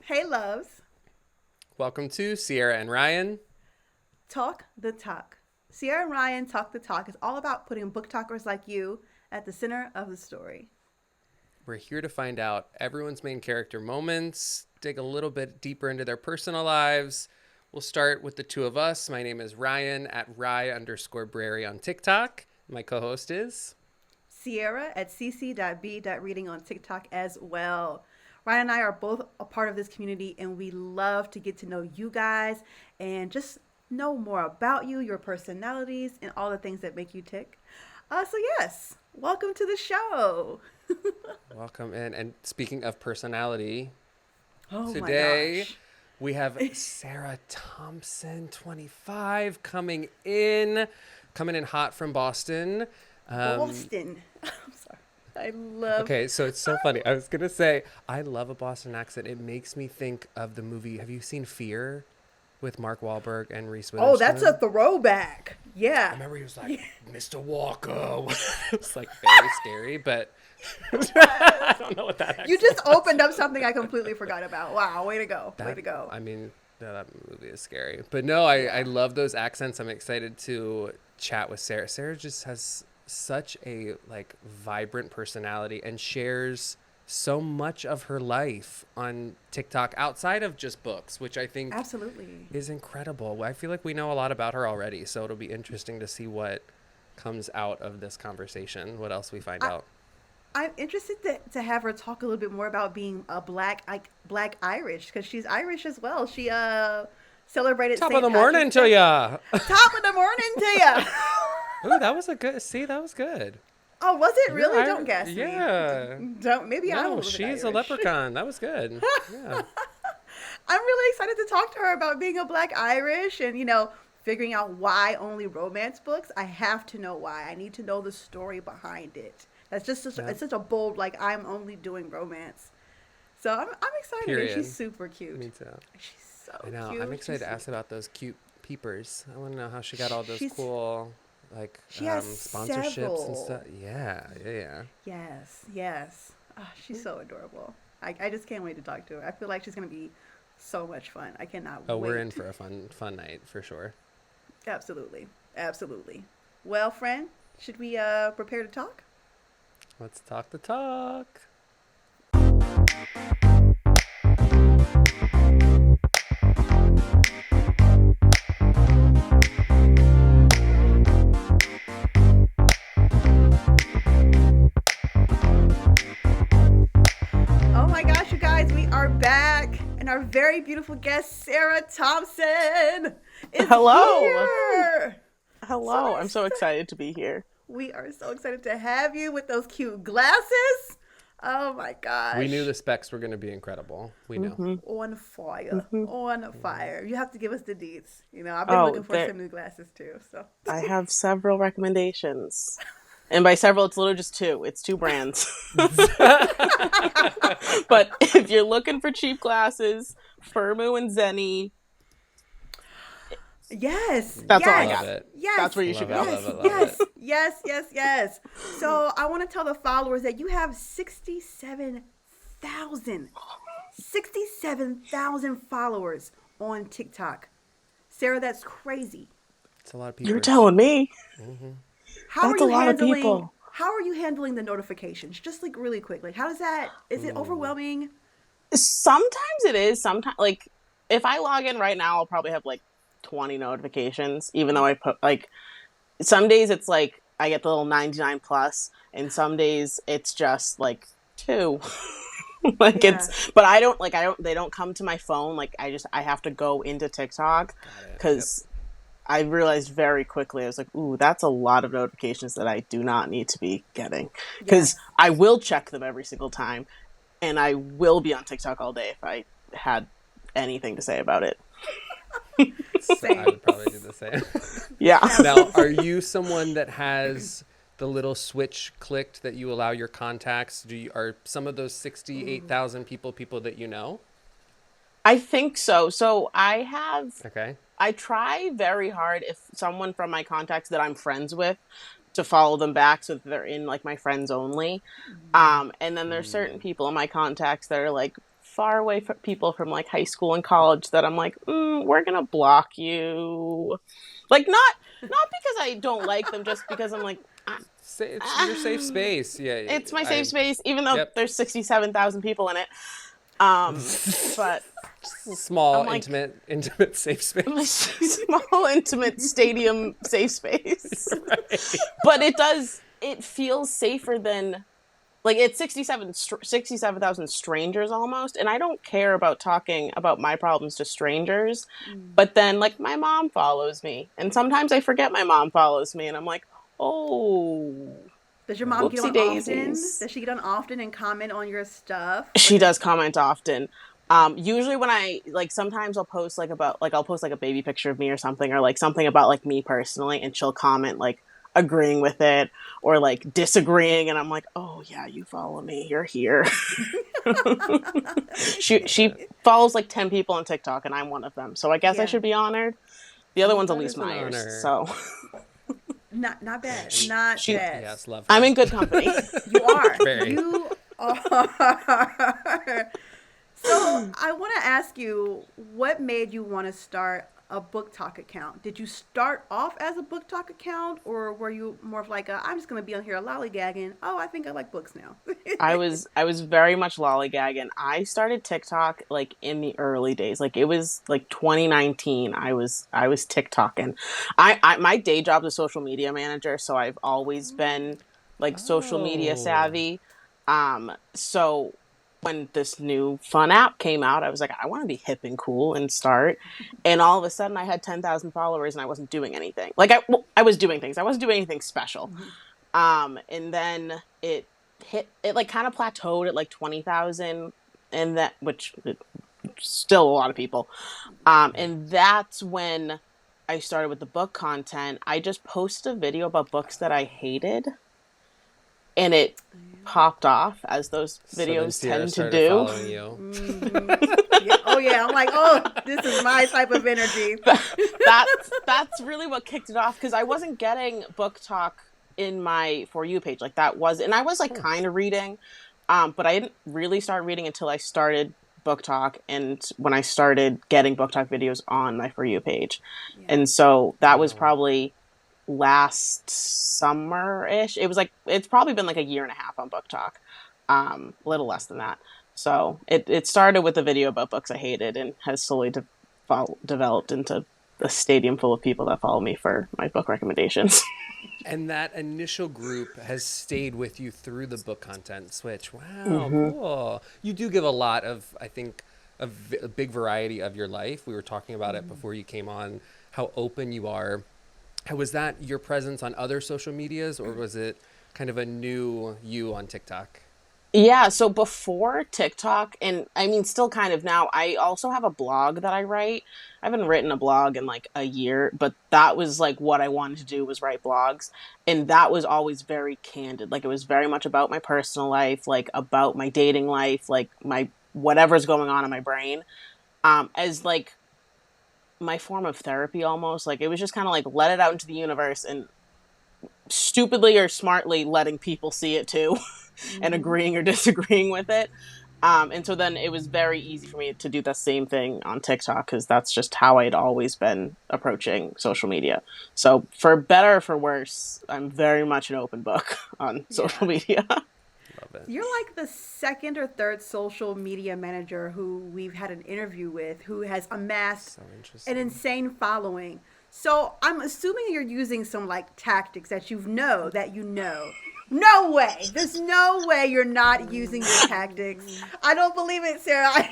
Hey, loves. Welcome to Sierra and Ryan. Talk the talk. Sierra and Ryan Talk the Talk is all about putting book talkers like you at the center of the story. We're here to find out everyone's main character moments, dig a little bit deeper into their personal lives. We'll start with the two of us. My name is Ryan at Rye_Brary on TikTok. My co-host is Sierra at cc.b.reading on TikTok as well. Ryan and I are both a part of this community, and we love to get to know you guys and just know more about you, your personalities, and all the things that make you tick. Yes, welcome to the show. welcome in. And speaking of personality, Oh my today gosh. we have Sarah Thompson, 25, coming in hot from Boston. Boston. I'm sorry. I love. Okay, so it's so funny. I was going to say, I love a Boston accent. It makes me think of the movie. Have you seen Fear with Mark Wahlberg and Reese Oh, that's a Witherspoon? throwback. I Yeah. remember he was like, Mr. Walker. It was like very scary, but I don't know what that accent You just was. opened up something I completely forgot about. Wow, way to go. Way to go. I mean, yeah, that movie is scary. But no, I Yeah. love those accents. I'm excited to chat with Sarah. Sarah just has such a like vibrant personality and shares so much of her life on TikTok outside of just books, which I think Absolutely. is incredible. I feel like we know a lot about her already, so it'll be interesting to see what comes out of this conversation, what else we find I, out. I'm interested to have her talk a little bit more about being a black Irish because she's Irish as well. She celebrated Top of St. the morning Patrick's to Day. ya. Top of the morning to ya. Ooh, that was a good, see, that was good. Oh, was it You're really? Don't gas me. Yeah. Don't. Maybe I'm a No, little bit she's a Irish. leprechaun. That was good. Yeah. I'm really excited to talk to her about being a black Irish and, figuring out why only romance books. I have to know why. I need to know the story behind it. That's just such, Yep. it's such a bold, like, I'm only doing romance. So I'm excited. And Period. she's super cute. Me too. She's so I know. cute. I'm excited She's to so ask about those cute peepers. I want to know how she got all those She's cool, like, she has sponsorships and stuff. several. Yeah. Yes, yes. Oh, she's so adorable. I just can't wait to talk to her. I feel like she's gonna be so much fun. I cannot Oh, wait. we're in for a fun night for sure. Absolutely, absolutely. Well, friend, should we prepare to talk? Let's talk the talk. Oh my gosh, you guys, we are back, and our very beautiful guest, Sarah Thompson, is Hello. here. Hello. I'm so excited. excited to be here. We are so excited to have you with those cute glasses. Oh my gosh. We knew the specs were going to be incredible. We knew. On fire. On fire. You have to give us the deets. I've been Oh, looking for there, some new glasses too. So I have several recommendations. And by several, it's literally just two. It's two brands. But if you're looking for cheap glasses, Firmu and Zenny, yes. that's all I Yes. got. Love it. Yes. That's where you should Love it, go. love it, love Yes. it. Yes. So I want to tell the followers that you have 67,000 followers on TikTok. Sarah, that's crazy. It's a lot of people. You're telling me. How That's are a you lot of handling people. how are you handling the notifications? Just like really quick. Like how does that is it overwhelming? Sometimes it is. Sometimes, like, if I log in right now, I'll probably have like 20 notifications, even though I put, like, some days it's like I get the little 99 plus, and some days it's just like two. Like Yeah. but they don't come to my phone. Like, I have to go into TikTok Got it. Yep. because I realized very quickly, I was like, ooh, that's a lot of notifications that I do not need to be getting. Because Yes. I will check them every single time, and I will be on TikTok all day if I had anything to say about it. Same. I would probably do the same. Yeah. Now, are you someone that has the little switch clicked that you allow your contacts? Are some of those 68,000 people that you know? I think so. So Okay. I try very hard if someone from my contacts that I'm friends with to follow them back so that they're in like my friends only. And then there's certain people in my contacts that are like far away from people from like high school and college that I'm like, we're gonna block you. Like not because I don't like them, just because I'm like, It's your safe space. Yeah, it's my safe space, even though Yep. there's 67,000 people in it. But Small, I'm like, intimate safe space. small, intimate stadium safe space. Right. But it feels safer than, like, it's 67,000 strangers almost. And I don't care about talking about my problems to strangers. But then, like, my mom follows me. And sometimes I forget my mom follows me. And I'm like, oh, Does your mom get whoopsie on often? daisies. Does she get on often and comment on your stuff? She does comment often. Usually when I, like, sometimes I'll post like I'll post like a baby picture of me or something, or like something about like me personally, and she'll comment like agreeing with it or like disagreeing, and I'm like, oh yeah, you follow me, you're here. She follows like 10 people on TikTok, and I'm one of them, so I guess I should be honored. The other one's That Elise is an Myers, honor. so Not bad. Not bad. Yes, love her. I'm in good company. You are. Very. You are. So I want to ask you, what made you want to start a book talk account? Did you start off as a book talk account, or were you more of like I'm just going to be on here lollygagging? Oh, I think I like books now. I was very much lollygagging. I started TikTok like in the early days. Like it was like 2019. I was TikToking. I my day job is a social media manager, so I've always been like social media savvy. So when this new fun app came out, I was like, I want to be hip and cool and start. And all of a sudden I had 10,000 followers and I wasn't doing anything. Like I was doing things. I wasn't doing anything special. And then it like kind of plateaued at like 20,000, and that, which still a lot of people. And that's when I started with the book content. I just posted a video about books that I hated, and it popped off, as those videos tend to do. Following you. Yeah. Oh yeah, I'm like, oh, this is my type of energy. That's really what kicked it off, because I wasn't getting book talk in my For You page. Like that was, and I was like kind of reading, but I didn't really start reading until I started book talk, and when I started getting book talk videos on my For You page. Yeah. And so that was probably last summer-ish. It's probably been like a year and a half on book talk, a little less than that. So it started with a video about books I hated, and has slowly developed into a stadium full of people that follow me for my book recommendations. And that initial group has stayed with you through the book content switch. Wow, cool. You do give a lot of, I think, a big variety of your life. We were talking about it before you came on, how open you are. Was that your presence on other social medias, or was it kind of a new you on TikTok? Yeah, so before TikTok, and I mean still kind of now, I also have a blog that I write. I haven't written a blog in like a year, but that was like what I wanted to do, was write blogs. And that was always very candid. Like it was very much about my personal life, like about my dating life, like my whatever's going on in my brain. As like my form of therapy almost. Like it was just kind of like let it out into the universe, and stupidly or smartly letting people see it too. And agreeing or disagreeing with it. And so then it was very easy for me to do the same thing on TikTok, because that's just how I'd always been approaching social media. So for better or for worse, I'm very much an open book on social media. Love it. You're like the second or third social media manager who we've had an interview with who has amassed an insane following. So I'm assuming you're using some like tactics that you know. No way. There's no way you're not using your tactics. I don't believe it, Sarah. I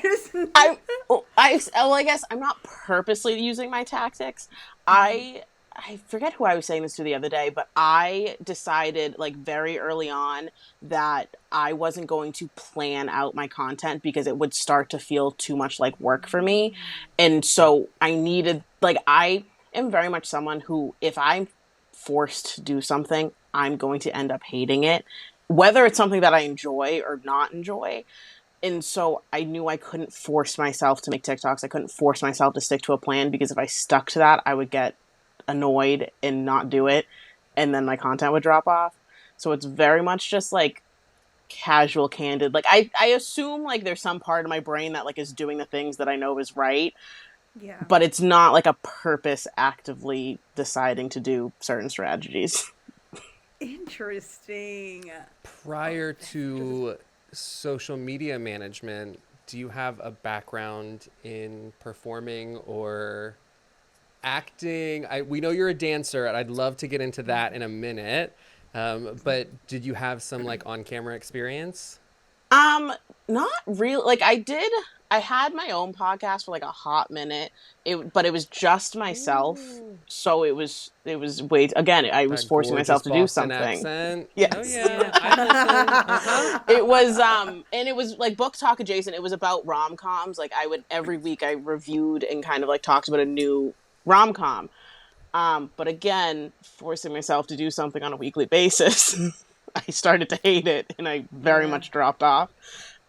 guess I'm not purposely using my tactics. I forget who I was saying this to the other day, but I decided like very early on that I wasn't going to plan out my content, because it would start to feel too much like work for me. And so I needed, like, I am very much someone who, if I'm forced to do something, I'm going to end up hating it, whether it's something that I enjoy or not enjoy. And so I knew I couldn't force myself to make TikToks. I couldn't force myself to stick to a plan, because if I stuck to that, I would get annoyed and not do it, and then my content would drop off. So it's very much just like casual, candid. Like I assume like there's some part of my brain that like is doing the things that I know is right, Yeah. but it's not like a purpose actively deciding to do certain strategies. Interesting. Oh, Prior that's interesting. to social media management, do you have a background in performing or acting? We know you're a dancer, and I'd love to get into that in a minute. But did you have some like on-camera experience? Um, Not really. Like I had my own podcast for like a hot minute. But it was just myself. Ooh, So it was way again, I was that forcing gorgeous myself to do Boston something. accent. Oh Yes. yeah, I listen. Uh-huh. It was and it was like book talk adjacent. It was about rom-coms. Like I would every week I reviewed and kind of like talked about a new rom-com. But again, forcing myself to do something on a weekly basis, I started to hate it and I very Yeah. much dropped off.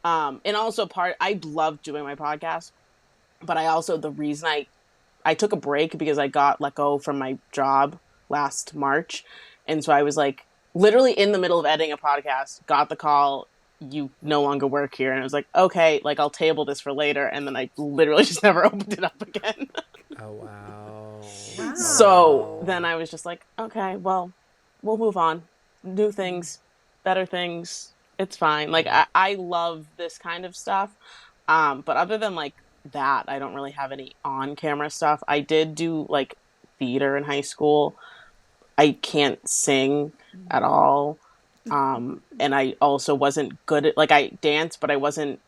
And also I loved doing my podcast, but I also, the reason I took a break because I got let go from my job last March. And so I was like literally in the middle of editing a podcast, got the call, you no longer work here. And I was like, okay, like I'll table this for later. And then I literally just never opened it up again. Oh wow. Oh So wow. then Wow. I was just like, okay, well, we'll move on. New things, better things. It's fine. Like Mm. I love this kind of stuff. But other than like that, I don't really have any on camera stuff. I did do like theater in high school. I can't sing at all. And I also wasn't good at, like, I danced, but I wasn't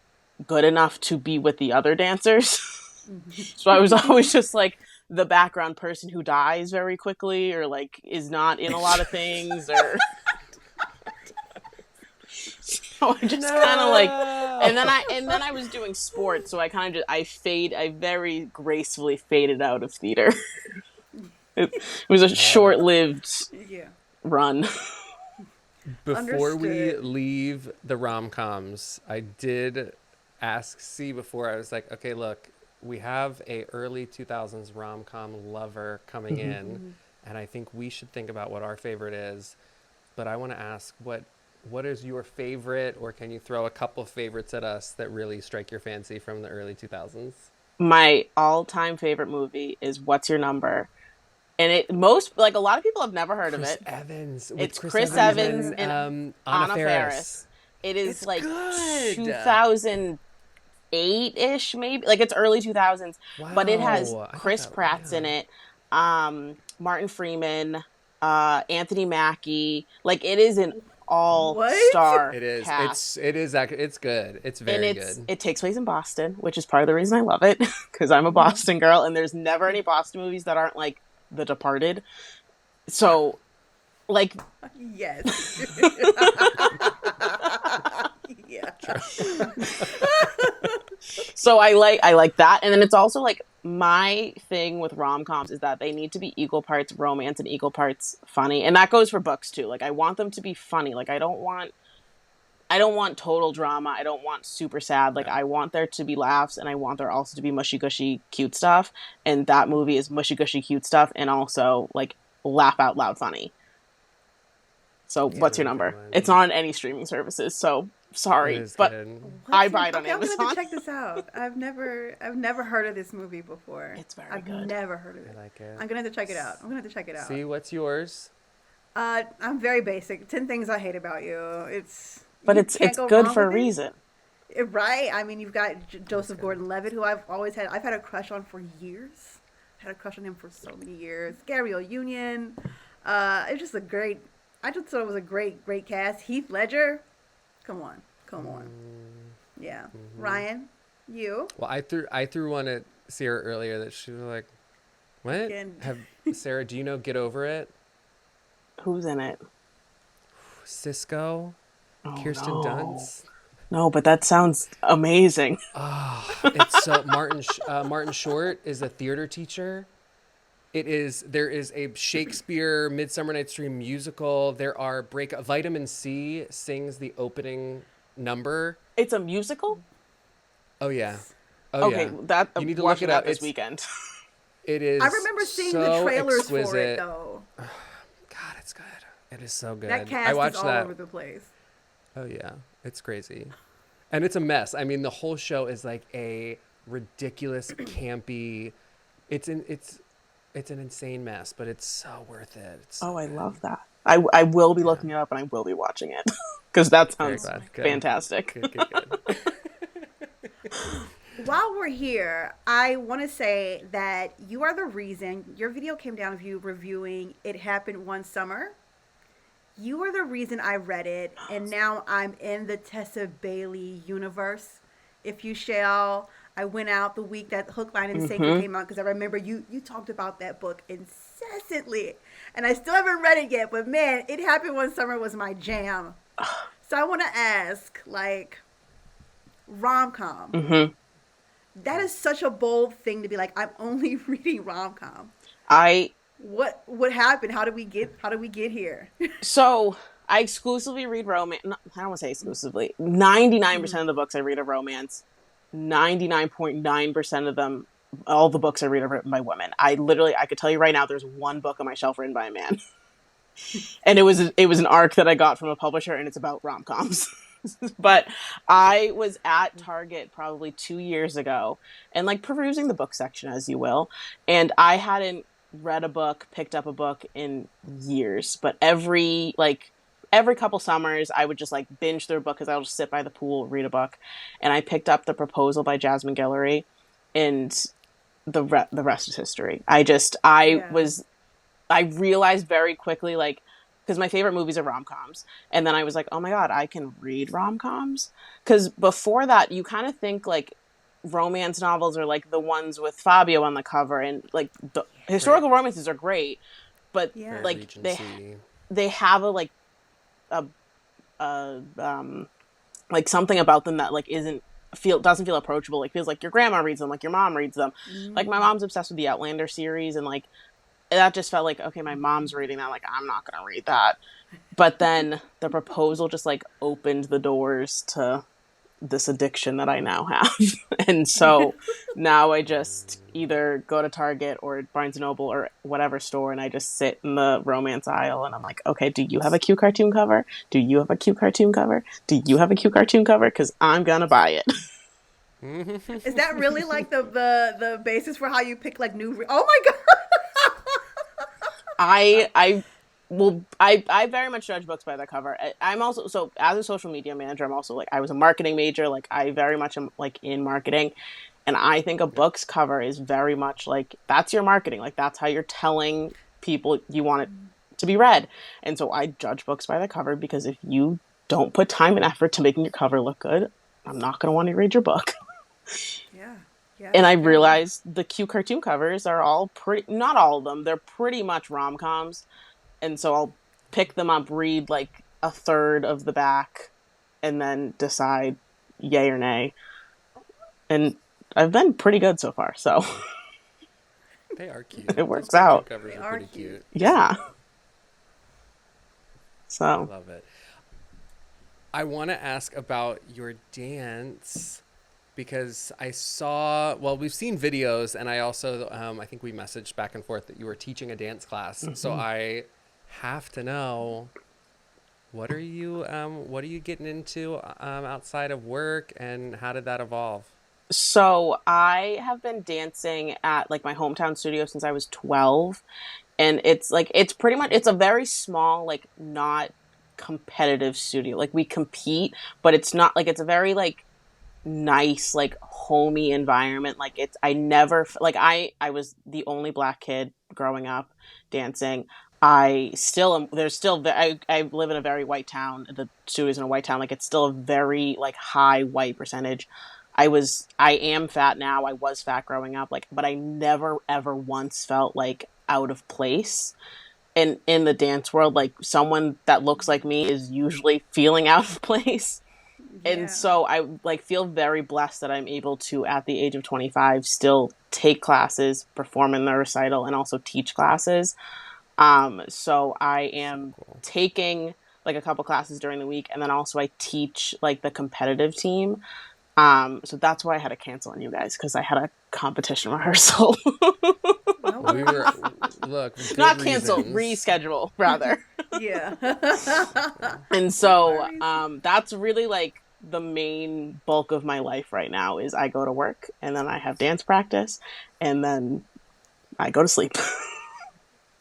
good enough to be with the other dancers. So I was always just like the background person who dies very quickly or like is not in a lot of things or so I just kind of like, No. and then I was doing sports, so I kind of just I very gracefully faded out of theater. It was a Uh, short-lived Yeah. run. Before we Understood. leave the rom-coms, I did ask C before. I was like, okay, look, we have a early 2000s rom-com lover coming in, and I think we should think about what our favorite is. But I want to ask, what is your favorite, or can you throw a couple favorites at us that really strike your fancy from the early 2000s? My all-time favorite movie is What's Your Number? And it most like a lot of people have never heard of Chris it. Evans, with It's Chris Chris Evans I've Evans never. and and Anna Anna Faris. Faris. It is It's like good. 2008-ish maybe. Like it's early 2000s, but it has Wow, I thought Chris that. Pratt's Yeah. in it. Martin Freeman, Anthony Mackie. Like it is an What? all-star It is. cast. It's good. It's And very good. it takes place in Boston, which is part of the reason I love it because I'm a Boston girl and there's never any Boston movies that aren't like The Departed. So like Yes. Yeah. so I like that, and then it's also like my thing with rom-coms is that they need to be equal parts romance and equal parts funny, and that goes for books too. Like I want them to be funny. Like I don't want total drama. I don't want super sad. Like No. I want there to be laughs and I want there also to be mushy gushy cute stuff. And that movie is mushy gushy cute stuff and also like laugh out loud funny. So It's a what's your really good number? one. It's not on any streaming services, so It sorry. is But good. I What's buy your, it on okay, I'm gonna have Amazon. to check this out. I've never heard of this movie before. It's very I've good. never heard of I it. like it. I'm gonna have to check it out. I'm gonna have to check it out. See, what's yours? I'm very basic. 10 things I hate about you. It's But you it's can't go good wrong for a with it. reason. Right? I mean, you've got Joseph good. Gordon-Levitt, who I've had a crush on for years. Had a crush on him for so many years. Gabrielle Union. It's just a great. I just thought it was a great cast. Heath Ledger. Come on. Yeah. Ryan, you Well, I threw one at Sierra earlier that she was like, "What? again. Sarah? Do you know Get Over It? Who's in it? Cisco, Oh Kirsten no. Dunst. No, but that sounds amazing. Oh, it's so Martin Short is a theater teacher. There is a Shakespeare Midsummer Night's Dream musical. There are Vitamin C sings the opening number. It's a musical? Oh yeah. Oh Okay, yeah. that You need to look watching it up. that this weekend. It is I remember seeing the so trailers for it exquisite. though. God, it's good. It is so good. That I cast is watched all that. over the place. Oh yeah. It's crazy. And it's a mess. I mean, the whole show is like a ridiculous, campy. It's an insane mess, but it's so worth it. It's so Oh, I good. love that. I will be Yeah. looking it up and I will be watching it because that Very sounds Oh glad. my Good. fantastic. Good, good, good. While we're here, I want to say that you are the reason your video came down of you reviewing It Happened One Summer. You are the reason I read it, and now I'm in the Tessa Bailey universe. If you shall, I went out the week that Hook, Line, and Sinker Mm-hmm. came out because I remember you talked about that book incessantly, and I still haven't read it yet. But man, It Happened One Summer was my jam. So I want to ask, like, rom com. Mm-hmm. That is such a bold thing to be like. I'm only reading rom com. I What happened? How did we get here? So I exclusively read romance. I don't want to say exclusively. 99% Mhm. of the books I read are romance. 99.9% of them, all the books I read are written by women. I could tell you right now, there's one book on my shelf written by a man, and it was an arc that I got from a publisher, and it's about rom coms. But I was at Target probably 2 years ago, and like perusing the book section as you will, and I hadn't read a book, picked up a book in years, but every couple summers I would just like binge through a book because I'll just sit by the pool, read a book, and I picked up The Proposal by Jasmine Guillory, and the rest is history. Yeah. I realized very quickly, like, because my favorite movies are rom coms. And then I was like, oh my God, I can read rom coms. Because before that, you kind of think like romance novels are like the ones with Fabio on the cover. And like the Right. historical romances are great, but Yeah. Very like Regency. they have a, a like something about them that like isn't doesn't feel approachable. Like feels like your grandma reads them, like your mom reads them. Like my Mm. mom's obsessed with the Outlander series, and like that just felt like, okay, my mom's reading that, like I'm not gonna read that. But then The Proposal just like opened the doors to this addiction that I now have. And so now I just either go to Target or Barnes and Noble or whatever store, and I just sit in the romance aisle and I'm like, okay, do you have a cute cartoon cover? Do you have a cute cartoon cover? Do you have a cute cartoon cover? Because I'm gonna buy it. Is that really like the basis for how you pick like Oh my god. I I very much judge books by their cover. I'm also, so as a social media manager, I'm also like, I was a marketing major. Like I very much am like in marketing, and I think a book's cover is very much like that's your marketing. Like that's how you're telling people you want it to be read. And so I judge books by the cover because if you don't put time and effort to making your cover look good, I'm not going to want to read your book. Yeah. Yeah. And I Fair enough. realized the cute cartoon covers are all pretty, not all of them, they're pretty much rom coms. And so I'll pick them up, read like a third of the back, and then decide yay or nay. And I've been pretty good so far, so They are cute. it Those works cartoon out. covers They are are pretty cute. cute. Yeah. I So love it. I want to ask about your dance because I saw, well, we've seen videos, and I also, I think we messaged back and forth that you were teaching a dance class. So mhm. I have to know, what are you getting into outside of work, and how did that evolve? So I have been dancing at like my hometown studio since I was 12, and it's like it's pretty much it's a very small, like not competitive studio. Like we compete, but it's not like it's a very like nice, like homey environment. Like it's I never like I was the only black kid growing up dancing. I still am. There's still I live in a very white town. The studio's in a white town. Like it's still a very like high white percentage. I am fat now. I was fat growing up. Like, but I never ever once felt like out of place. And in the dance world, like someone that looks like me is usually feeling out of place. And Yeah. so I like feel very blessed that I'm able to at the age of 25 still take classes, perform in the recital, and also teach classes. So I So am cool. taking like a couple classes during the week, and then also I teach like the competitive team. So that's why I had to cancel on you guys because I had a competition rehearsal. No We were, look, good Not cancel, reasons. reschedule rather. Yeah. And No so worries. that's really like the main bulk of my life right now is I go to work and then I have dance practice and then I go to sleep.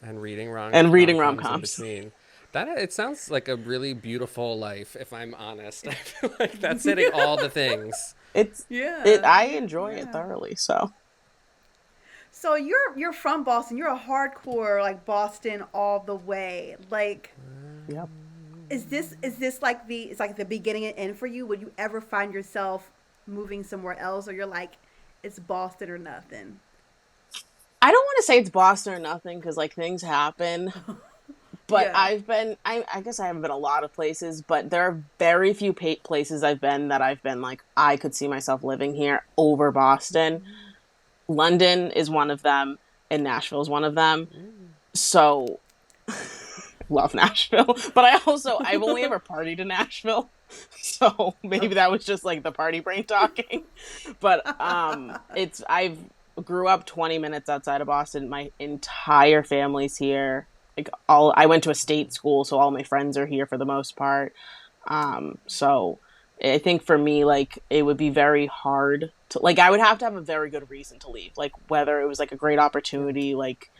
And reading And reading rom-coms in rom-coms. between. That it sounds like a really beautiful life, if I'm honest. I feel like that's hitting all the things. It's it Yeah. I enjoy it Yeah. thoroughly. So So you're from Boston. You're a hardcore like Boston all the way. Like yep. is this like the beginning and end for you? Would you ever find yourself moving somewhere else, or you're like it's Boston or nothing? I don't want to say it's Boston or nothing because like things happen. But Yeah. I guess I haven't been a lot of places, but there are very few places I've been that I've been like, I could see myself living here over Boston. London is one of them, and Nashville is one of them. So, love Nashville. But I've only ever partied in Nashville. So maybe that was just like the party brain talking. But I've grew up 20 minutes outside of Boston. My entire family's here. Like I went to a state school, so all my friends are here for the most part. So I think for me, like it would be very hard to like I would have to have a very good reason to leave. Like whether it was like a great opportunity, like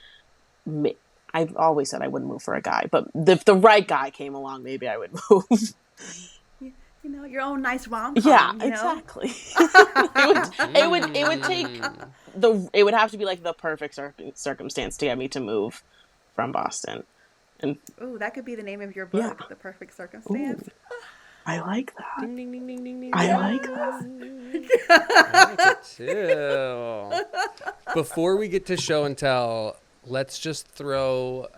I've always said I wouldn't move for a guy, but if the right guy came along, maybe I would move. Your own nice rom Yeah, com. exactly. it would take it would have to be like the perfect circumstance to get me to move from Boston. And Ooh, that could be the name of your yeah, book, The Perfect ooh, Circumstance. I like that. Ding, ding, ding, ding, ding, ding, I ding. like that. I like it too. Before we get to show and tell, let's just throw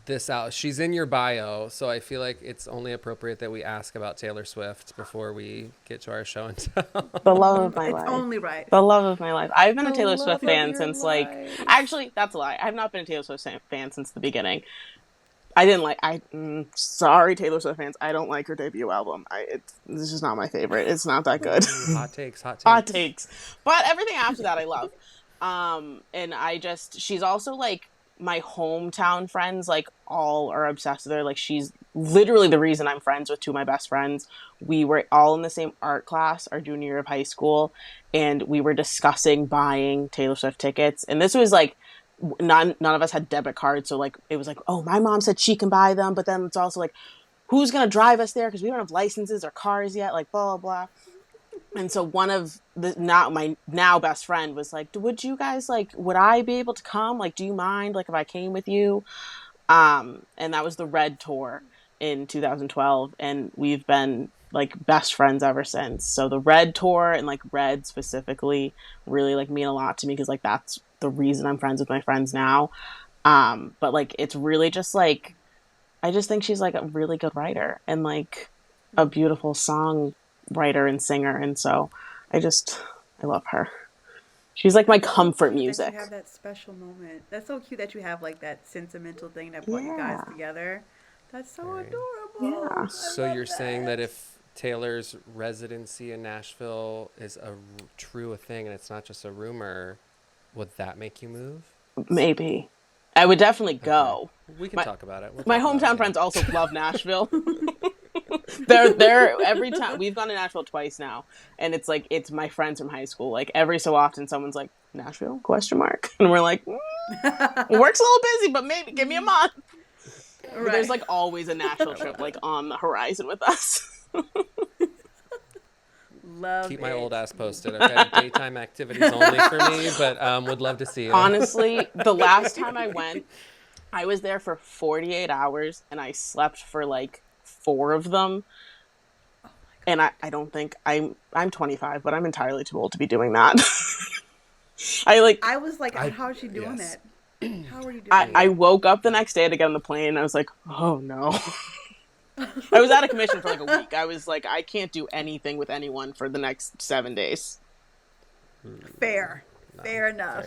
this out. She's in your bio, so I feel like it's only appropriate that we ask about Taylor Swift before we get to our show and tell. The love of my It's life. only right. The love of my life. I've been a The Taylor love Swift of fan your since like life. actually that's a lie. I've not been a Taylor Swift fan since the beginning. I didn't like. Sorry, Taylor Swift fans. I don't like her debut album. This is not my favorite. It's not that good. Ooh, hot takes, hot takes. Hot takes. But everything after that, I love. And she's also like my hometown friends. Like all are obsessed with her. Like she's literally the reason I'm friends with two of my best friends. We were all in the same art class our junior year of high school, and we were discussing buying Taylor Swift tickets. And this was like none of us had debit cards, so like it was like, oh, my mom said she can buy them, but then it's also like, who's gonna drive us there because we don't have licenses or cars yet, like blah blah blah. And so one of the my now best friend was like, would you guys like, would I be able to come, like, do you mind like if I came with you? And that was the Red tour in 2012, and we've been like best friends ever since. So the Red tour and like Red specifically really like mean a lot to me because like that's the reason I'm friends with my friends now. But like it's really just like I just think she's like a really good writer and like a beautiful song writer and singer, and so I love her. She's like my comfort music. That you have that special moment. That's so cute that you have like that sentimental thing that brought you guys together. That's so Right. adorable. Yeah. So you're saying that if Taylor's residency in Nashville is a true thing and it's not just a rumor, would that make you move? Maybe. I would definitely go. Okay. We can talk about it. My hometown friends also love Nashville. they're every time we've gone to Nashville twice now, and it's like it's my friends from high school. Like every so often, someone's like Nashville ? And we're like, work's a little busy, but maybe give me a month. Right. There's like always a Nashville trip like on the horizon with us. Keep my old ass posted, okay? Daytime activities only for me, but would love to see you. Honestly, the last time I went, I was there for 48 hours, and I slept for like 4 of them. And I don't think I'm 25, but I'm entirely too old to be doing that. I was like, how is she doing that? How are you doing that? I woke up the next day to get on the plane, and I was like, oh no. I was out of commission for like a week. I was like, I can't do anything with anyone for the next 7 days. Fair enough.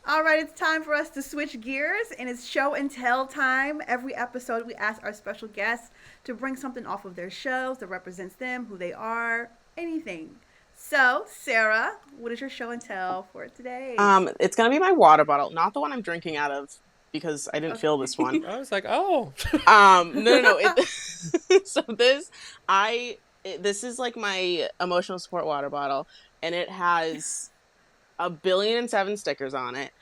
All right, it's time for us to switch gears, and it's show and tell time. Every episode, we ask our special guests to bring something off of their shows that represents them, who they are, anything. So, Sarah, what is your show and tell for today? It's gonna be my water bottle, not the one I'm drinking out of because I didn't fill this one. Okay. I was like, oh. No, no, no. So this is like my emotional support water bottle, and it has 1,000,000,007 stickers on it.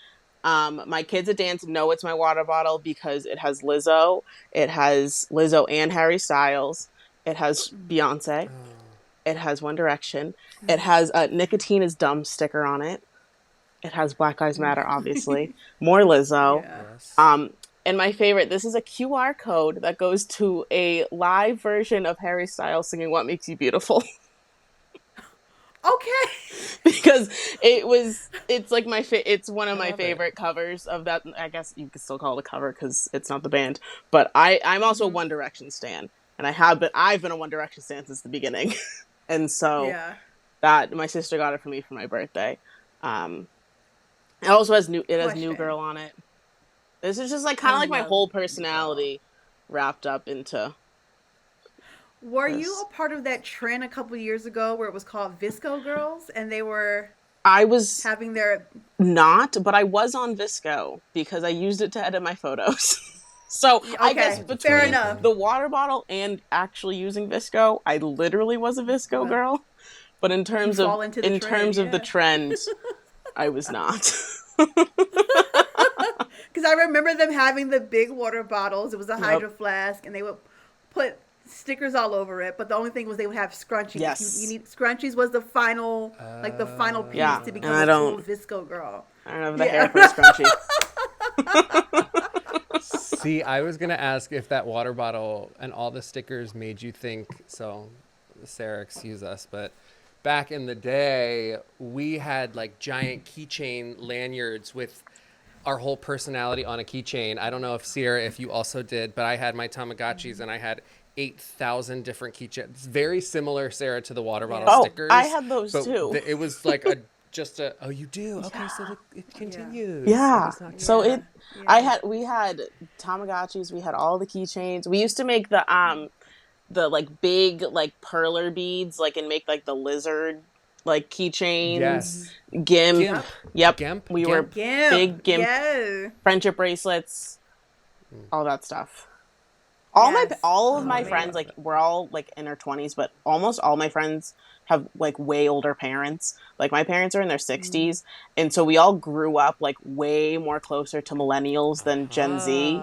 My kids at dance know it's my water bottle because it has Lizzo. It has Lizzo and Harry Styles. It has Beyonce. It has One Direction. It has Nicotine is Dumb sticker on it. It has Black Lives Matter, obviously. More Lizzo. Yeah. Yes. And my favorite, this is a QR code that goes to a live version of Harry Styles singing What Makes You Beautiful. Okay. Because it's like it's one of I my love it. favorite covers of that. I guess you could still call it a cover because it's not the band. But I'm also a One Direction stan. And I've been a One Direction stan since the beginning. And so Yeah. that my sister got it for me for my birthday. It also has New Question. Girl on it. This is just like I kind of like my love whole New Girl. personality wrapped up into Were you this. a part of that trend a couple years ago where it was called Visco Girls and they were I was having their not, but I was on Visco because I used it to edit my photos. So I guess okay, That's fair between really enough. cool. the water bottle and actually using Visco, I literally was a Visco Well, girl. But you fall into the trend, the yeah. trend, I was not. Because I remember them having the big water bottles. It was a Yep. hydro flask, and they would put stickers all over it. But the only thing was they would have scrunchies. You Yes. need scrunchies was the final piece Yeah. to And become a full Visco girl. I don't have the hair Yeah. for a scrunchie. See, I was gonna ask if that water bottle and all the stickers made you think. So, Sarah, excuse us, but back in the day, we had like giant keychain lanyards with our whole personality on a keychain. I don't know if Sierra, if you also did, but I had my Tamagotchis and I had 8,000 different keychains. Very similar, Sarah, to the water bottle Yeah. Oh, I stickers, had those but too. it was like oh, you do? Okay, so it continues. It Yeah. was not just So Yeah. Yeah. we had Tamagotchis, we had all the keychains. We used to make the like big like perler beads like and make like the lizard like keychains. Yes. Gimp. Gimp. Yep. Gimp. We were Gimp. Gimp. big Gimp Yeah. friendship bracelets, all that stuff. Yes. All of Oh, my I man. friends, love like it. we're all like in our 20s, but almost all my friends have like way older parents. Like my parents are in their 60s, and so we all grew up like way more closer to millennials than Gen Z.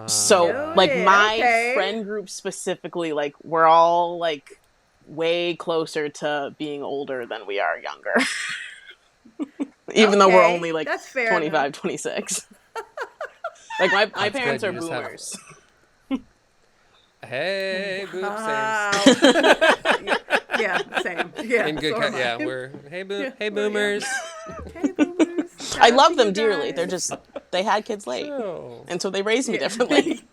So like Noted. my Okay. friend group specifically, like we're all like way closer to being older than we are younger. Even though we're Okay. only like That's fair enough. 25, 26. Like my That's parents good. are You just have boomers. hey boob Wow. sames. Yeah, same. Yeah, In good so am yeah, I. we're Yeah, hey well, yeah. boomers. Hey, boomers. I Shout out love to you them dearly. They're guys. just they had kids late, True. and so they raised me Yeah. differently.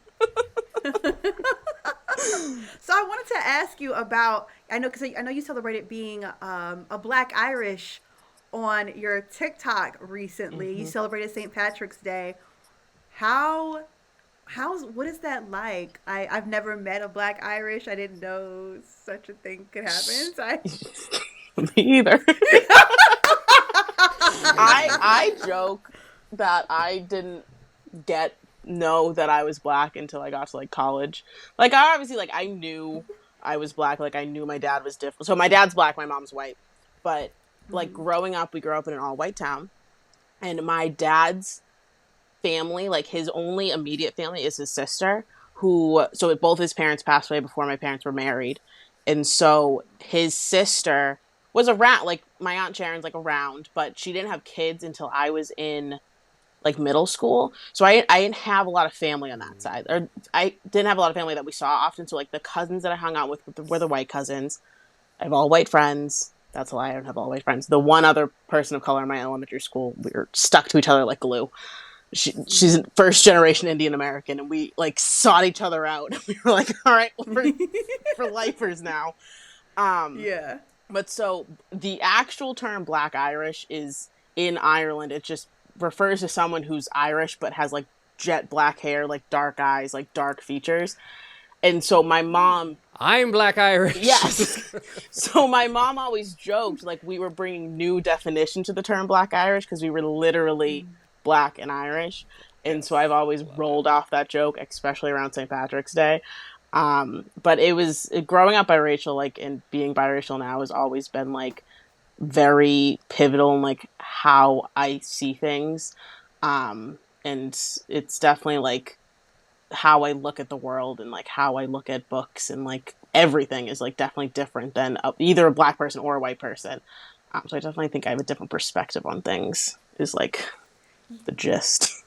So I wanted to ask you about. I know because I know you celebrated being a Black Irish on your TikTok recently. You celebrated St. Patrick's Day. How what is that like? I've never met a Black Irish. I didn't know such a thing could happen. So Me either. I joke that I didn't get know that I was black until I got to like college. Like I obviously like I knew I was black. Like I knew my dad was different. So my dad's black, my mom's white. But like growing up, we grew up in an all white town, and my dad's family, like his only immediate family, is his sister. Who so both his parents passed away before my parents were married, and so his sister was around. Like my aunt Sharon's like around, but she didn't have kids until I was in like middle school. So I didn't have a lot of family on that side, or I didn't have a lot of family that we saw often. So like the cousins that I hung out with were the white cousins. I have all white friends. That's a lie. I don't have all white friends. The one other person of color in my elementary school, we were stuck to each other like glue. She's a first generation Indian American, and we like sought each other out. We were like, all right, we're for lifers now. yeah. But so the actual term Black Irish is in Ireland. It just refers to someone who's Irish but has like jet black hair, like dark eyes, like dark features. And so my mom I'm Black Irish. Yes. So my mom always joked like we were bringing new definition to the term Black Irish because we were literally Black and Irish. And so Yes. I've always rolled off that joke, especially around St. Patrick's Day. But it was growing up biracial, like, and being biracial now has always been like very pivotal in like how I see things. And it's definitely like how I look at the world and like how I look at books and like everything is like definitely different than either a Black person or a white person. So I definitely think I have a different perspective on things is like the gist.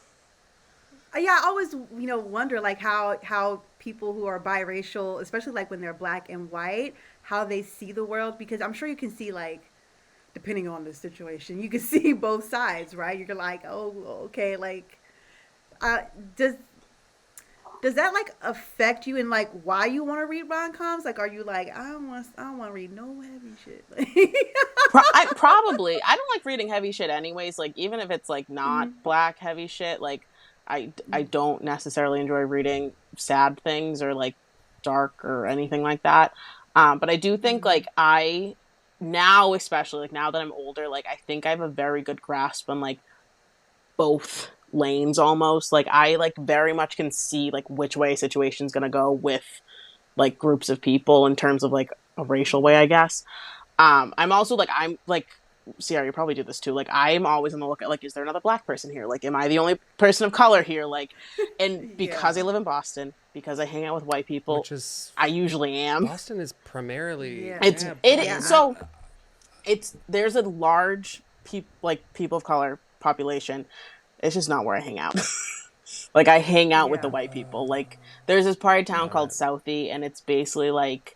Yeah, I always wonder like how people who are biracial, especially like when they're black and white, how they see the world, because I'm sure you can see like depending on the situation, you can see both sides, right? You're like, oh, okay, like uh, does does that like affect you in like why you want to read rom-coms? Like, are you like, I don't want to read no heavy shit. Probably. I don't like reading heavy shit anyways. Like even if it's like not Black heavy shit, like I don't necessarily enjoy reading sad things or like dark or anything like that. But I do think like I now, especially like now that I'm older, like I think I have a very good grasp on like both lanes almost. Like I like very much can see like which way a situation's gonna go with like groups of people in terms of like a racial way, I guess. I'm also like I'm like Sierra, you probably do this too. Like I'm always on the lookout. Like, is there another Black person here? Like, am I the only person of color here? Like, and because I Yeah. live in Boston, because I hang out with white people, Which is I usually am. Boston is primarily Yeah. Yeah. So it's there's a large people of color population. It's just not where I hang out. Like I hang out with the Yeah. white people. Like there's this part of town got called it. Southie, and it's basically like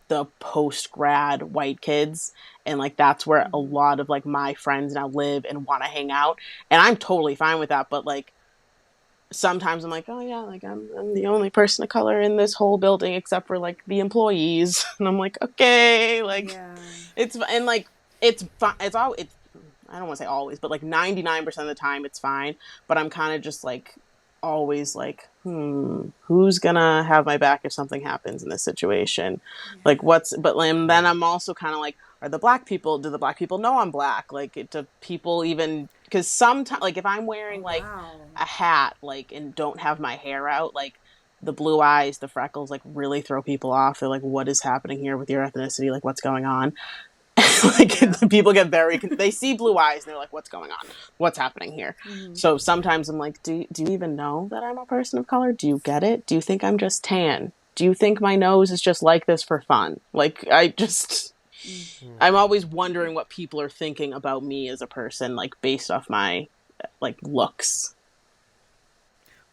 the post grad white kids, and like that's where a lot of like my friends now live and want to hang out, and I'm totally fine with that. But like sometimes I'm like, oh yeah, like I'm the only person of color in this whole building except for like the employees, and I'm like, okay, like Yeah. it's and like it's fine. It's all it's I don't want to say always, but like 99% of the time it's fine. But I'm kind of just like always like, who's gonna have my back if something happens in this situation? Like and then I'm also kind of like, do the Black people know I'm Black? Like, do people even, because sometimes, like if I'm Oh wearing like wow. a hat, like, and don't have my hair out, like the blue eyes, the freckles, like really throw people off. They're like, what is happening here with your ethnicity? Like, what's going on? Like Yeah. people get they see blue eyes and they're like, what's going on? What's happening here? So sometimes I'm like, do you even know that I'm a person of color? Do you get it? Do you think I'm just tan? Do you think my nose is just like this for fun? Like I'm always wondering what people are thinking about me as a person, like based off my like looks.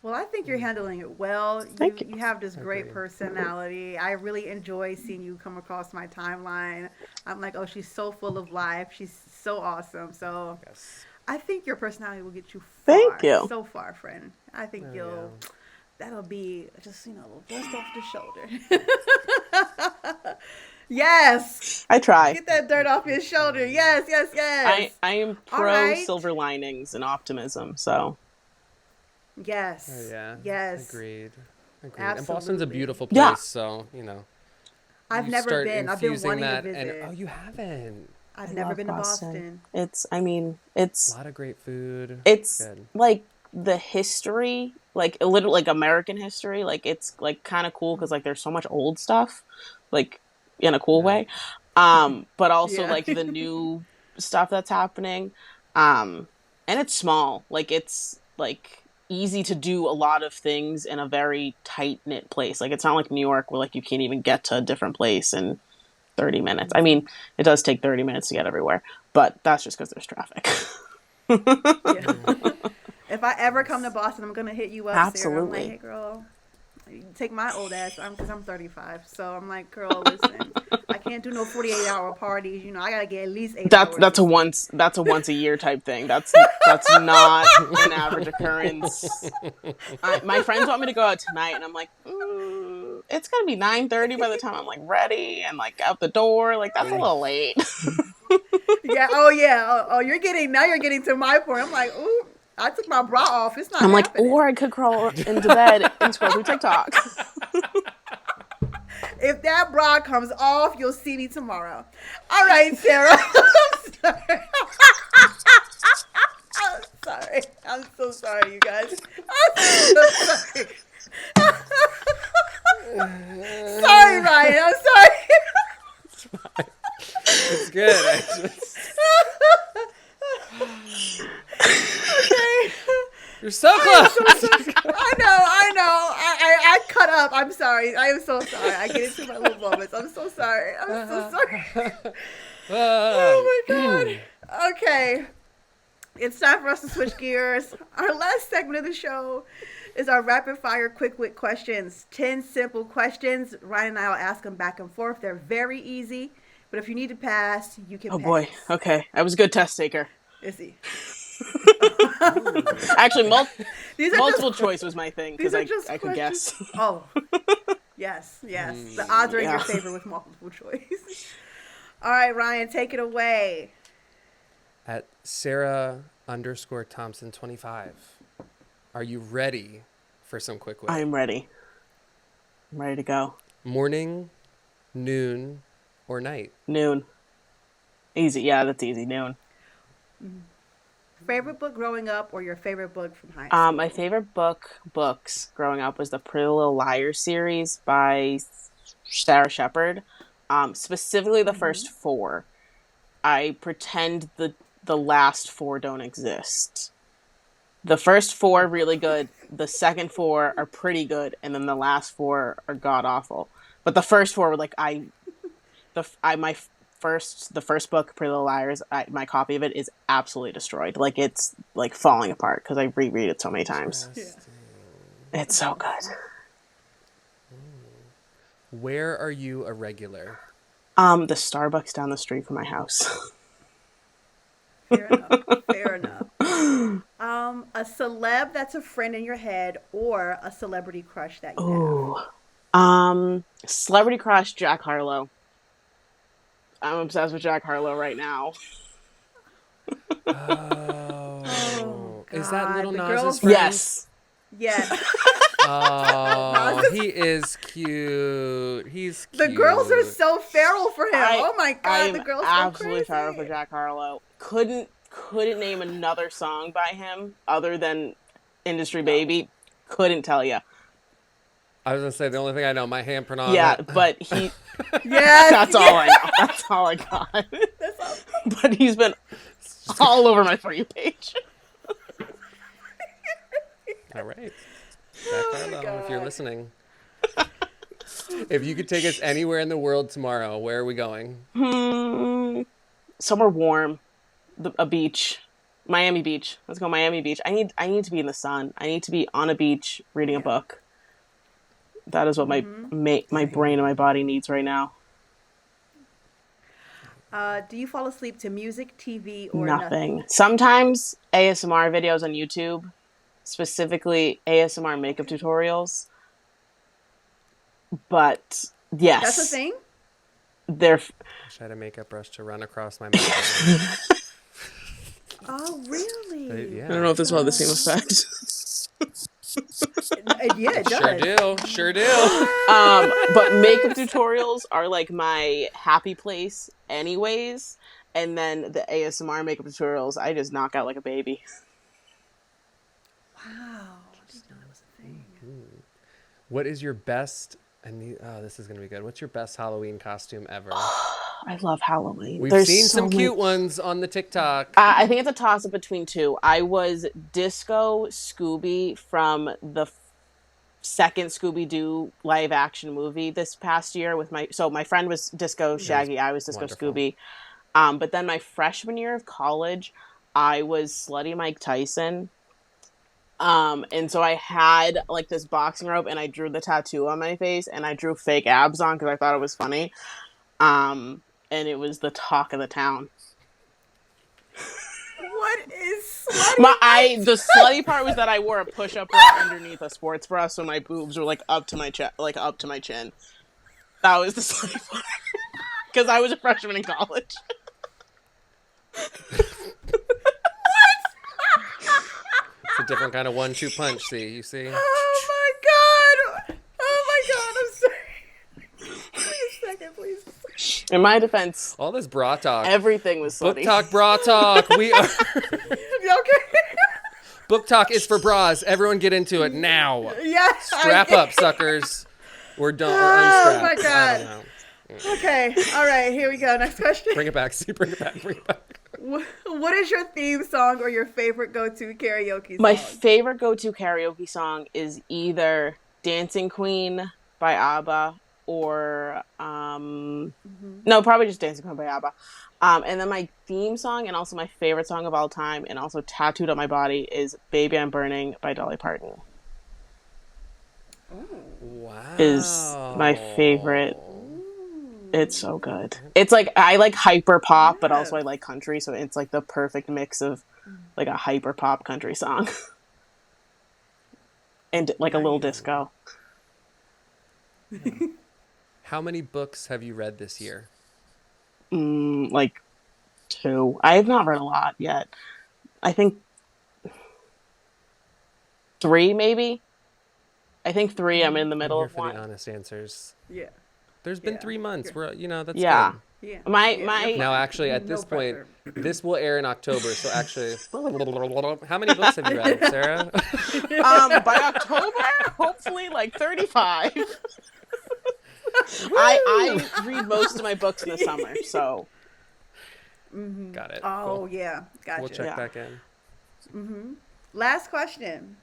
Well, I think you're handling it well. Thank you. You have this great Agreed. personality. I really enjoy seeing you come across my timeline. I'm like, oh, she's so full of life. She's so awesome. So Yes. I think your personality will get you Thank far, you. so far, friend. I think Oh, you'll. yeah. That'll be just dust off the shoulder. Yes, I try. get that dirt off his shoulder. Yes, yes, yes. I am All pro right. silver linings and optimism. So Oh Yes, yeah. yes, Agreed. And Boston's a absolutely. beautiful place, yeah, so I've you never start been. I've been infusing wanting to that, and visit. oh, you haven't. I've I never love been to Boston. Boston. A lot of great food. It's Good. like the history, like a little like American history, like it's like kind of cool because like there's so much old stuff, like in a cool Yeah. way, but also Yeah. like the new stuff that's happening, um, and it's small, like it's like easy to do a lot of things in a very tight knit place. Like it's not like New York where like you can't even get to a different place in 30 minutes. I mean, it does take 30 minutes to get everywhere, but that's just because there's traffic. Yeah. Mm. If I ever come to Yes. Boston, I'm gonna hit you up, Sarah. I'm like, Absolutely. hey, girl, you take my old ass. Because I'm 35. So I'm like, girl, listen, I can't do no 48-hour parties. I gotta get at least 8 hours of sleep. That's a once a year type thing. That's not an average occurrence. My friends want me to go out tonight, and I'm like, it's gonna be 9:30 by the time I'm like ready and like out the door. Like that's a little late. Yeah. Oh yeah. You're getting to my point. I'm like, ooh, I took my bra off. It's not I'm like, happening. or I could crawl into bed and scroll through TikTok. If that bra comes off, you'll see me tomorrow. All right, Sarah. I'm sorry. I'm sorry. I'm so sorry, you guys. I'm so sorry. Sorry, Ryan. I'm sorry. It's good. Okay. You're so close. I know. I cut up. I'm sorry. I am so sorry. I get into my little moments. I'm so sorry. I'm so sorry. Oh my god. Okay. It's time for us to switch gears. Our last segment of the show is our rapid fire quick wit questions. 10 simple questions. Ryan and I will ask them back and forth. They're very easy, but if you need to pass, you can Oh pass. boy. Okay. I was a good test taker. Is he? Actually, multiple just, choice was my thing because I could guess. Oh, yes. The odds are in your favor with multiple choice. All right, Ryan, take it away. At Sarah_Thompson25, are you ready for some quick wit? I'm ready. I'm ready to go. Morning, noon, or night? Noon. Easy. Yeah, that's easy. Noon. Favorite book growing up or your favorite book from high school? My favorite books growing up was the Pretty Little Liars series by Sarah Shepard. Specifically the first 4. I pretend the last 4 don't exist. The first 4 really good. The second 4 are pretty good, and then the last 4 are god awful. But the first 4 were like the first book, Pretty Little Liars. My copy of it is absolutely destroyed. Like it's like falling apart because I reread it so many times. Yeah. It's so good. Where are you a regular? The Starbucks down the street from my house. Fair enough. A celeb that's a friend in your head or a celebrity crush that you have. Celebrity crush, Jack Harlow. I'm obsessed with Jack Harlow right now. Oh, is that Little The Nas's girls- friend? Yes. Yes. Oh, he is cute. He's cute. The girls are so feral for him. Oh my god, I'm the girls are absolutely crazy. feral for Jack Harlow. Couldn't name another song by him other than Industry Baby. Couldn't tell you. I was gonna say the only thing I know, my handprint on. Yeah, it. but he. Yes, That's all I know. That's all I got. That's all. But he's been all over my For You page. All right, Jack Harlow, if you're listening, if you could take us anywhere in the world tomorrow, where are we going? Somewhere warm, a beach, Miami Beach. Let's go Miami Beach. I need to be in the sun. I need to be on a beach reading a book. That is what my brain and my body needs right now. Do you fall asleep to music, TV, or Nothing? Sometimes ASMR videos on YouTube, specifically ASMR makeup tutorials. But yes, That's a thing? They're. Wish I had a makeup brush to run across my mouth. Oh, really? Yeah. I don't know if this will have the same effect. Yeah, it does. Sure do. But makeup tutorials are like my happy place anyways. And then the ASMR makeup tutorials, I just knock out like a baby. Wow. I didn't know that was a thing. What is your best? This is gonna be good. What's your best Halloween costume ever? I love Halloween. We've seen some cute ones on the TikTok. I think it's a toss-up between 2. I was Disco Scooby from the second Scooby-Doo live-action movie this past year with my friend was Disco Shaggy, I was Disco wonderful. Scooby. But then my freshman year of college, I was Slutty Mike Tyson. And so I had like this boxing robe and I drew the tattoo on my face and I drew fake abs on because I thought it was funny. And it was the talk of the town. What is slutty? The slutty part was that I wore a push-up bra underneath a sports bra, so my boobs were like up to my chin. That was the slutty part. Because I was a freshman in college. It's a different kind of 1-2 punch. You see? Oh my god! I'm sorry. In my defense, All this bra talk. everything was Book slutty. talk, bra talk. We are. Okay. Book talk is for bras. Everyone get into it now. Yeah. Strap up, suckers. Or don't. Or Oh unstrap. my I God. don't know. Okay. All right. Here we go. Next question. Bring it back. See, bring it back. Bring it back. What is your theme song or your favorite go-to karaoke song? My favorite go-to karaoke song is either Dancing Queen by ABBA or no, probably just Dancing Queen by ABBA. And then my theme song and also my favorite song of all time and also tattooed on my body is Baby I'm Burning by Dolly Parton. Wow. Is my favorite. It's so good. It's like I like hyper pop, but also I like country, so it's like the perfect mix of like a hyper pop country song and like a little disco. How many books have you read this year? Like 2. I have not read a lot yet. I think 3, maybe. I think 3. I'm in the middle I'm here of for one. the honest answers. Yeah. There's been 3 months. We're, that's Yeah. good. Yeah. My Now, actually, at this point, this will air in October. So, actually, how many books have you read, Sarah? by October, hopefully like 35. I read most of my books in the summer, so. Got it. Oh, Cool. yeah. Gotcha. We'll check back in. Last question.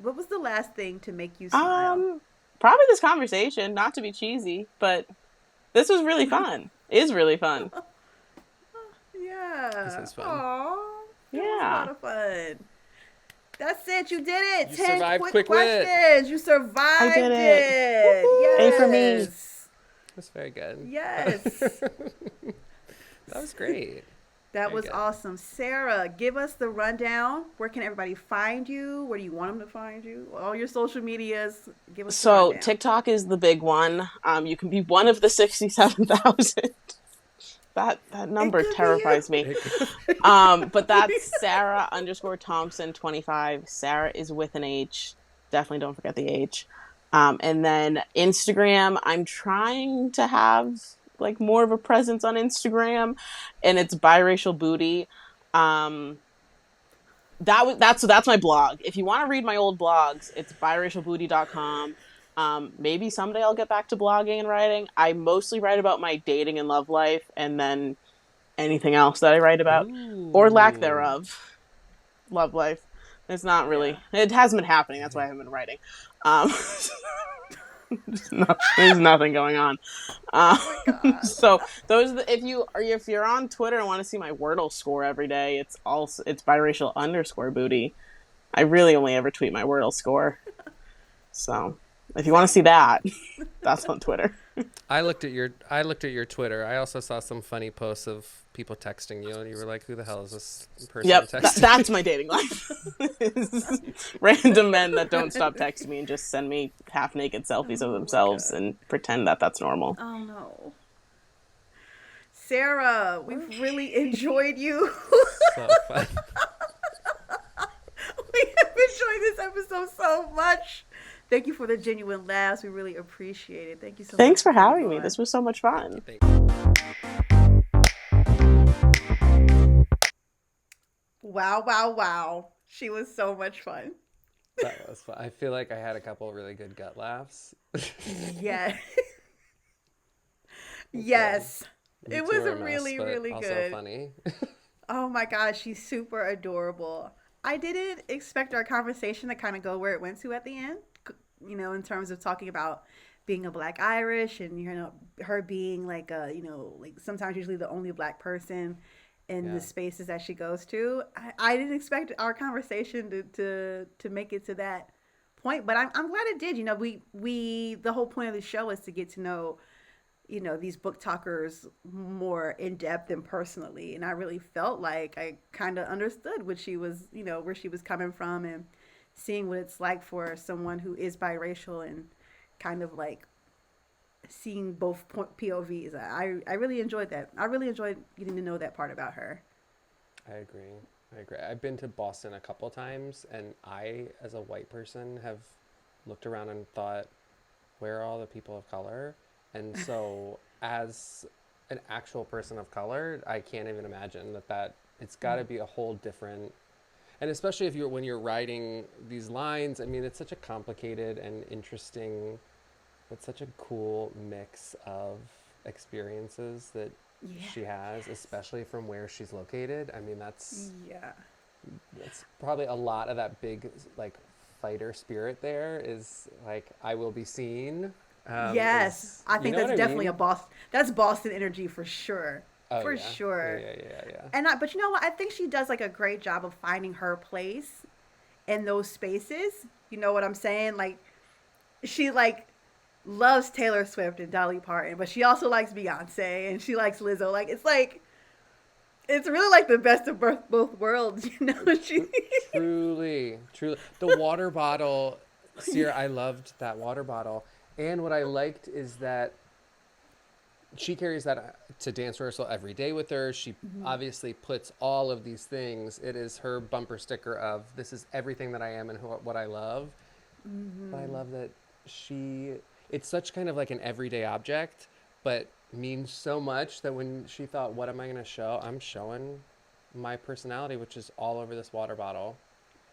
What was the last thing to make you smile? Probably this conversation, not to be cheesy, but this was really fun. Is really fun. Yeah. This is fun. Aww. That was a lot of fun. That's it. You did it. You 10 survived quick Quick Wit. questions. You survived I did it. Yes. A for me. That's very good. Yes. That was great. That Very was good. awesome. Sarah, give us the rundown. Where can everybody find you? Where do you want them to find you? All your social medias. Give us the rundown. TikTok is the big one. You can be one of the 67,000. That number terrifies me. But that's Sarah_Thompson25. Sarah is with an H. Definitely don't forget the H. And then Instagram, I'm trying to have like more of a presence on Instagram, and it's biracial booty. That's my blog. If you want to read my old blogs, it's biracialbooty.com. Maybe someday I'll get back to blogging and writing. I mostly write about my dating and love life, and then anything else that I write about or lack thereof. Love life. It's not really. It hasn't been happening. That's why I haven't been writing. There's nothing going on. So those if you're on Twitter and want to see my Wordle score every day, it's biracial_booty. I really only ever tweet my Wordle score. So if you want to see that, that's on Twitter. I looked at your Twitter. I also saw some funny posts of people texting you, and you were like, "Who the hell is this person texting?" That's my dating life. Random men that don't stop texting me and just send me half naked selfies of themselves and pretend that that's normal. Oh no, Sarah, we've really enjoyed you. So fun. We have enjoyed this episode so much. Thank you for the genuine laughs. We really appreciate it. Thank you so much. Thanks for having me. This was so much fun. Wow, wow, wow. She was so much fun. That was fun. I feel like I had a couple of really good gut laughs. Yes. Yes. You It two was are a mess, really, but really also good. funny. Oh my gosh, she's super adorable. I didn't expect our conversation to kind of go where it went to at the end, in terms of talking about being a Black Irish and, her being like like sometimes usually the only Black person in the spaces that she goes to. I didn't expect our conversation to make it to that point, but I'm glad it did. We the whole point of the show is to get to know these book talkers more in depth and personally. And I really felt like I kind of understood what she was, where she was coming from and seeing what it's like for someone who is biracial and kind of like seeing both POVs. I really enjoyed that. I really enjoyed getting to know that part about her. I agree. I've been to Boston a couple times, and I, as a white person, have looked around and thought, where are all the people of color? And so as an actual person of color, I can't even imagine that it's got to be a whole different. And especially if when you're writing these lines, I mean, it's such a complicated and interesting, but such a cool mix of experiences that she has, especially from where she's located. I mean, that's probably a lot of that big like fighter spirit there is like, I will be seen. Yes, I think that's definitely mean? That's Boston energy for sure. Oh For yeah, sure. yeah. And but you know what? I think she does like a great job of finding her place in those spaces. You know what I'm saying? Like she like loves Taylor Swift and Dolly Parton, but she also likes Beyonce and she likes Lizzo. It's really like the best of both worlds, you know. Truly. The water bottle, Sierra, I loved that water bottle. And what I liked is that she carries that to dance rehearsal every day with her. She obviously puts all of these things. It is her bumper sticker of this is everything that I am and what I love. But I love that it's such kind of like an everyday object, but means so much that when she thought, what am I going to show? I'm showing my personality, which is all over this water bottle.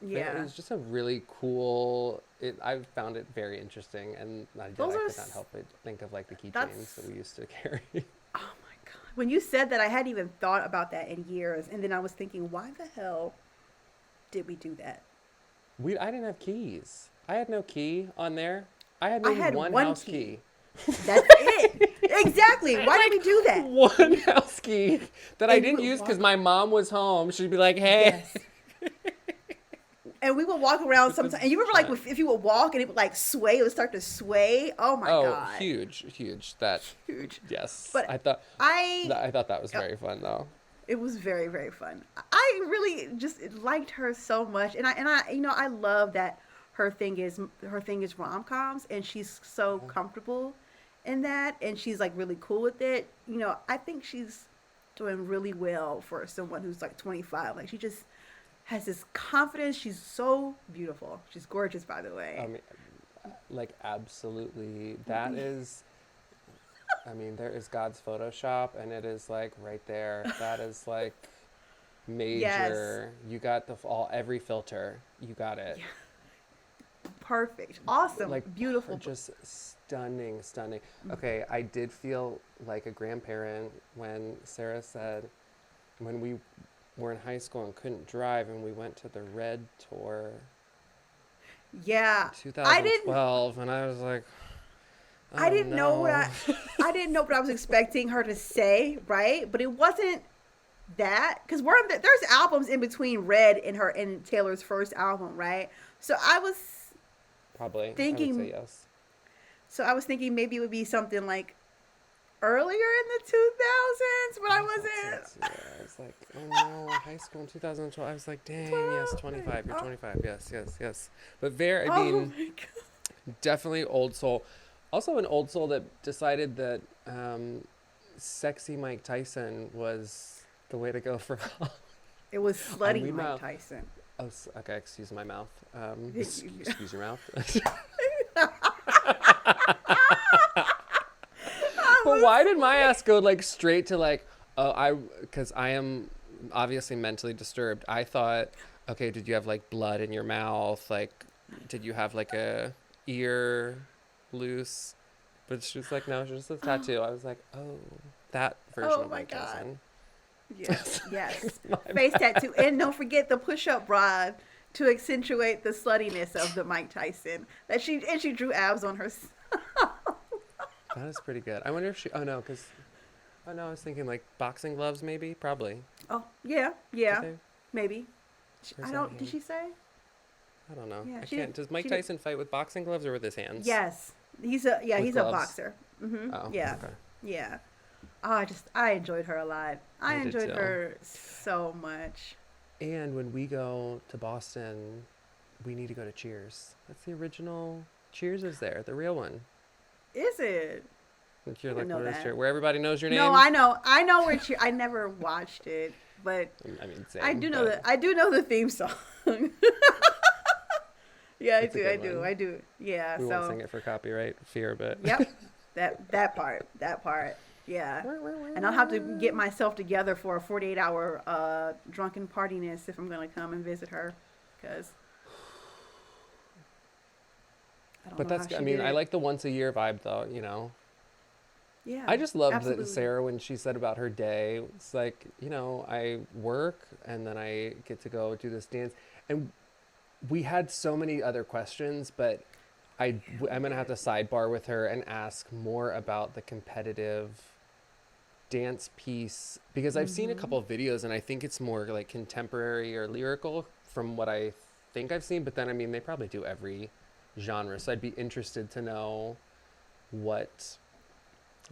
Yeah. It was just a really cool. I found it very interesting, and I could not help but think of like the keychains that we used to carry. Oh my god! When you said that, I hadn't even thought about that in years, and then I was thinking, why the hell did we do that? I didn't have keys. I had no key on there. I had maybe one house key. That's it. Exactly. Why did we do that? One house key that I didn't use because my mom was home. She'd be like, "Hey." Yes. And we would walk around sometimes. And you remember, like, if you would walk and it would, like, sway, it would start to sway. Oh, my God. Oh, huge. Huge. Yes. But I thought that was very fun, though. It was very, very fun. I really just liked her so much. And I you know, I love that her thing is rom-coms. And she's so comfortable in that. And she's, like, really cool with it. You know, I think she's doing really well for someone who's, like, 25. Like, she just has this confidence. She's so beautiful. She's gorgeous, by the way. I mean, like, absolutely. That is, I mean, there is God's Photoshop, and it is, like, right there. That is, like, major. Yes. You got every filter. You got it. Yeah. Perfect. Awesome. Like, beautiful. Just stunning. Okay, I did feel like a grandparent when Sarah said, when we were in high school and couldn't drive and we went to the Red tour. Yeah. 2012, and I was like, I didn't know what I was expecting her to say, right? But it wasn't that, because there's albums in between Red and Taylor's first album, right? So I was thinking, I would say yes. So I was thinking maybe it would be something like earlier in the 2000s, but I wasn't. Yeah, I was like, oh no, high school in 2012. I was like, dang, yes, 25. You're 25. Yes. But I mean, definitely old soul. Also an old soul that decided that sexy Mike Tyson was the way to go for all. It was slutty Mike Tyson. Oh, okay, excuse my mouth. Excuse your mouth. But why did my ass go like straight to like, because I am obviously mentally disturbed. I thought, okay, did you have like blood in your mouth? Like, did you have like a ear loose? But she was like, no, it's just a tattoo. I was like, oh, that version of Mike Tyson. Yes. Face tattoo. And don't forget the push-up bra to accentuate the sluttiness of the Mike Tyson. She drew abs on herself. That is pretty good. I wonder if I was thinking like boxing gloves, maybe, probably. Oh, yeah, maybe. Did she say? I don't know. Yeah, I can't. Does Mike Tyson fight with boxing gloves or with his hands? Yes. He's a boxer. Mm-hmm. Oh, yeah. Okay. Yeah. Oh, I enjoyed her a lot. I enjoyed her so much. And when we go to Boston, we need to go to Cheers. That's the original. Cheers is there, the real one. Is it? You're like, what is Cheers? Where everybody knows your name? No, I know where Cheers. I never watched it, but I mean, same, I do know the theme song. Yeah, I do. Yeah, we won't sing it for copyright fear, but yep, that part. Yeah. And I'll have to get myself together for a 48-hour drunken partiness if I'm going to come and visit her. Because I don't But know that's, how I she mean, did I it. like the once a year vibe though, you know. Yeah. I just loved Absolutely. that Sarah, when she said about her day, it's like, you know, I work and then I get to go do this dance. And we had so many other questions, but I'm going to have to sidebar with her and ask more about the competitive dance piece, because I've seen a couple of videos and I think it's more like contemporary or lyrical from what I think I've seen. But then, I mean, they probably do every genre. So I'd be interested to know what,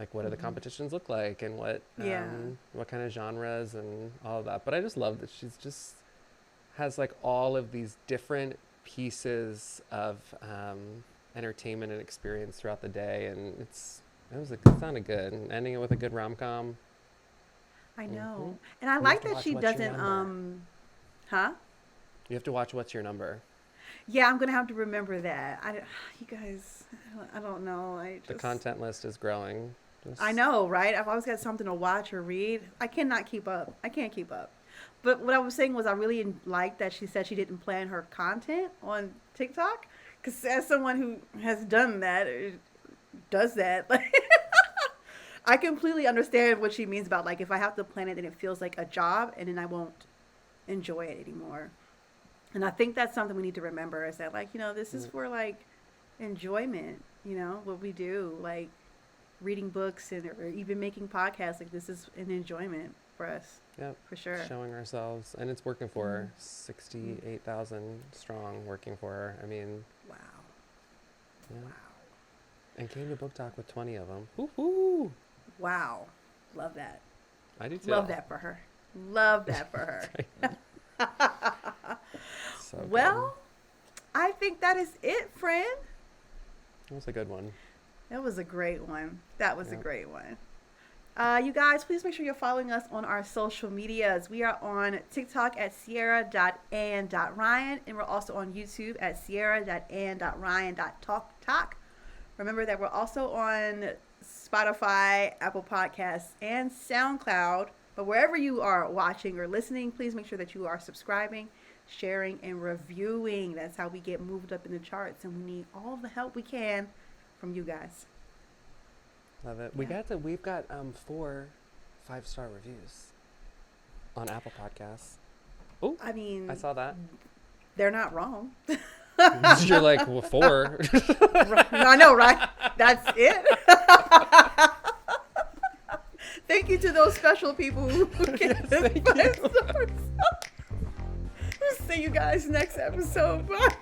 like, what do the competitions look like, and Yeah. what kind of genres and all of that. But I just love that she's just has like all of these different pieces of entertainment and experience throughout the day, and it sounded good, and ending it with a good rom-com. I Mm-hmm. know. And I You have like to that watch she What's Your doesn't, Number. huh? You have to watch What's Your Number. Yeah, I'm going to have to remember that. You guys, I don't know. The content list is growing. I Just, know, right? I've always got something to watch or read. I cannot keep up. I can't keep up. But what I was saying was I really liked that she said she didn't plan her content on TikTok. Because as someone who has done that, does that, like, I completely understand what she means about, like, if I have to plan it, then it feels like a job and then I won't enjoy it anymore. And I think that's something we need to remember is that, like, this is for, like, enjoyment, what we do. Like, reading books or even making podcasts, like, this is an enjoyment for us, yep, for sure. showing ourselves, and it's working for her. 68,000 strong, working for her. I mean, Wow. yeah. Wow. And came to Book Talk with 20 of them. Woo-hoo! Wow. Love that. I do too. Love that for her. Love that for her. So Well, I think that is it, friend. that was a good one. That was a great one. That was a Yep. great one. You guys, please make sure you're following us on our social medias. We are on TikTok at sierra.and.ryan, and we're also on YouTube at sierra.and.ryan.talktok. Remember that we're also on Spotify, Apple Podcasts, and SoundCloud. But wherever you are watching or listening, please make sure that you are subscribing, sharing, and reviewing. That's how we get moved up in the charts, and we need all the help we can from you guys. Love it. Yeah. We've got 4 5-star reviews on Apple Podcasts. Oh, I mean, I saw that. they're not wrong. You're like, well, 4. I know, right? That's it. Thank you to those special people who gave Yes, us thank 5 you. stars. See you guys next episode. Bye.